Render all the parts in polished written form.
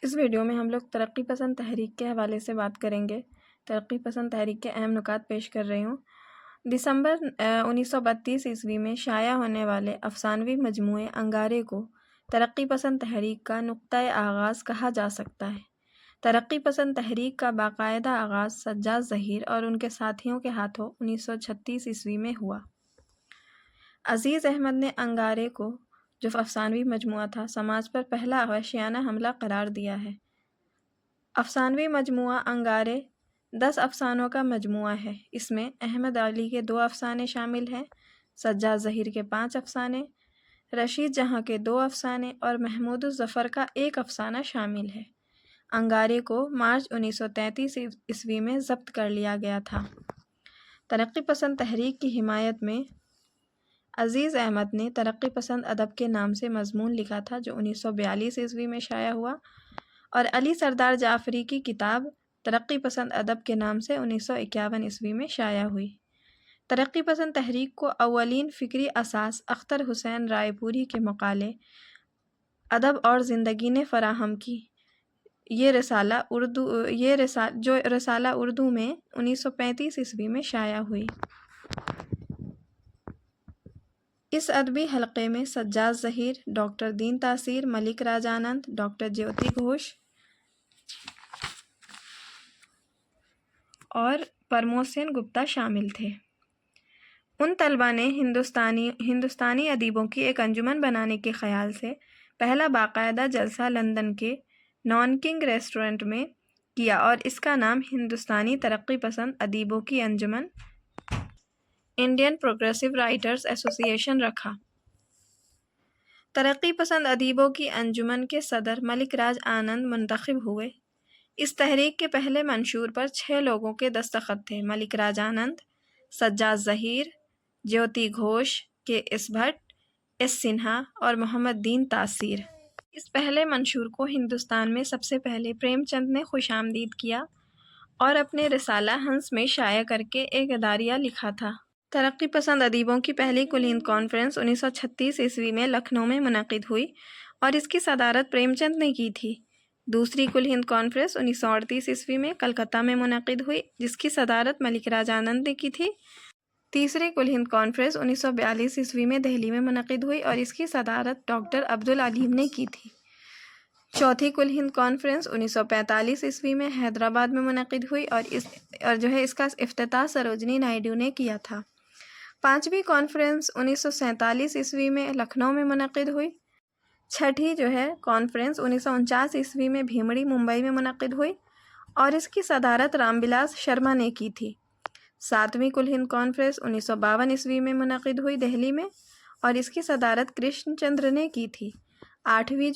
اس video میں ہم لوگ ترقی پسند تحریک کے حوالے سے بات کریں گے۔ ترقی پسند تحریک کے اہم نکات پیش کر رہی ہوں۔ دسمبر 1932 عیسوی میں شائع ہونے والے افسانوی مجموعے انگارے کو ترقی پسند تحریک کا نقطۂ آغاز کہا جا سکتا ہے۔ ترقی پسند تحریک کا باقاعدہ آغاز سجاد ظہیر اور ان کے ساتھیوں کے ہاتھوں 1936 عیسوی میں ہوا۔ عزیز احمد نے انگارے کو، جو افسانوی مجموعہ تھا، سماج پر پہلا وحشیانہ حملہ قرار دیا ہے۔ افسانوی مجموعہ انگارے 10 افسانوں کا مجموعہ ہے۔ اس میں احمد علی کے 2 افسانے شامل ہیں، سجاد ظہیر کے 5 افسانے، رشید جہاں کے 2 افسانے اور محمود الظفر کا 1 افسانہ شامل ہے۔ انگارے کو مارچ 1933 عیسوی میں ضبط کر لیا گیا تھا۔ ترقی پسند تحریک کی حمایت میں عزیز احمد نے ترقی پسند ادب کے نام سے مضمون لکھا تھا، جو 1942 عیسوی میں شائع ہوا، اور علی سردار جعفری کی کتاب ترقی پسند ادب کے نام سے 1951 عیسوی میں شائع ہوئی۔ ترقی پسند تحریک کو اولین فکری اساس اختر حسین رائے پوری کے مقالے ادب اور زندگی نے فراہم کی۔ یہ رسالہ اردو میں 1935 عیسوی میں شائع ہوئی۔ اس ادبی حلقے میں سجاد ظہیر، ڈاکٹر دین تاثیر، ملک راج آنند، ڈاکٹر جیوتی گھوش اور پرمود سین گپتا شامل تھے۔ ان طلباء نے ہندوستانی ادیبوں کی ایک انجمن بنانے کے خیال سے پہلا باقاعدہ جلسہ لندن کے نان کنگ ریسٹورنٹ میں کیا اور اس کا نام ہندوستانی ترقی پسند ادیبوں کی انجمن انڈین پروگریسو رائٹرز ایسوسی ایشن رکھا۔ ترقی پسند ادیبوں کی انجمن کے صدر ملک راج آنند منتخب ہوئے۔ اس تحریک کے پہلے منشور پر 6 لوگوں کے دستخط تھے: ملک راج آنند، سجاد ظہیر، جیوتی گھوش، کے ایس بھٹ، ایس سنہا اور محمد دین تاثیر۔ اس پہلے منشور کو ہندوستان میں سب سے پہلے پریم چند نے خوش آمدید کیا اور اپنے رسالہ ہنس میں شائع کرکے ایک اداریہ لکھا تھا۔ ترقی پسند ادیبوں کی پہلی کل ہند کانفرنس 1936 عیسوی میں لکھنؤ میں منعقد ہوئی اور اس کی صدارت پریم چند نے کی تھی۔ دوسری کل ہند کانفرنس 1938 عیسوی میں کلکتہ میں منعقد ہوئی، جس کی صدارت ملک راج آنند نے کی تھی۔ تیسری کل ہند کانفرنس 1942 عیسوی میں دہلی میں منعقد ہوئی اور اس کی صدارت ڈاکٹر عبدالعلیم نے کی تھی۔ چوتھی کل ہند کانفرنس 1945 عیسوی میں حیدرآباد میں منعقد ہوئی اور اس کا افتتاح سروجنی نائیڈو نے کیا تھا۔ پانچویں کانفرنس 1947 عیسوی میں لکھنؤ میں منعقد ہوئی۔ چھٹی کانفرنس 1949 عیسوی میں بھیمڑی، ممبئی میں منعقد ہوئی اور اس کی صدارت رام بلاس شرما نے کی تھی۔ ساتویں کل ہند کانفرنس 1952 عیسوی میں منعقد ہوئی دہلی میں اور اس کی صدارت کرشن چندر نے کی تھی۔ آٹھویں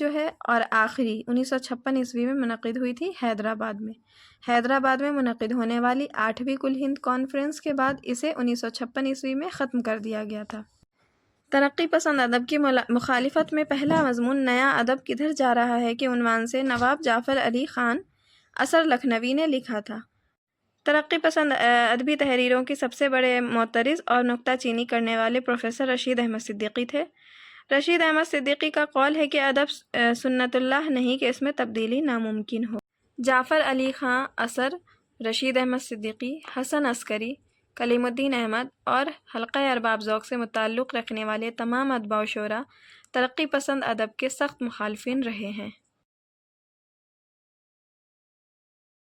اور آخری 1956 عیسوی میں منعقد ہوئی تھی حیدرآباد میں۔ حیدرآباد میں منعقد ہونے والی 8ویں کل ہند کانفرنس کے بعد اسے 1956 عیسوی میں ختم کر دیا گیا تھا۔ ترقی پسند ادب کی مخالفت میں پہلا مضمون نیا ادب کدھر جا رہا ہے کے عنوان سے نواب جعفر علی خان اثر لکھنوی نے لکھا تھا۔ ترقی پسند ادبی تحریروں کی سب سے بڑے معترض اور نکتہ چینی کرنے والے پروفیسر رشید احمد صدیقی تھے۔ رشید احمد صدیقی کا قول ہے کہ ادب سنت اللہ نہیں کہ اس میں تبدیلی ناممکن ہو۔ جعفر علی خان اثر، رشید احمد صدیقی، حسن عسکری، کلیم الدین احمد اور حلقہ ارباب ذوق سے تعلق رکھنے والے تمام اتباع و شعراء ترقی پسند ادب کے سخت مخالفین رہے ہیں۔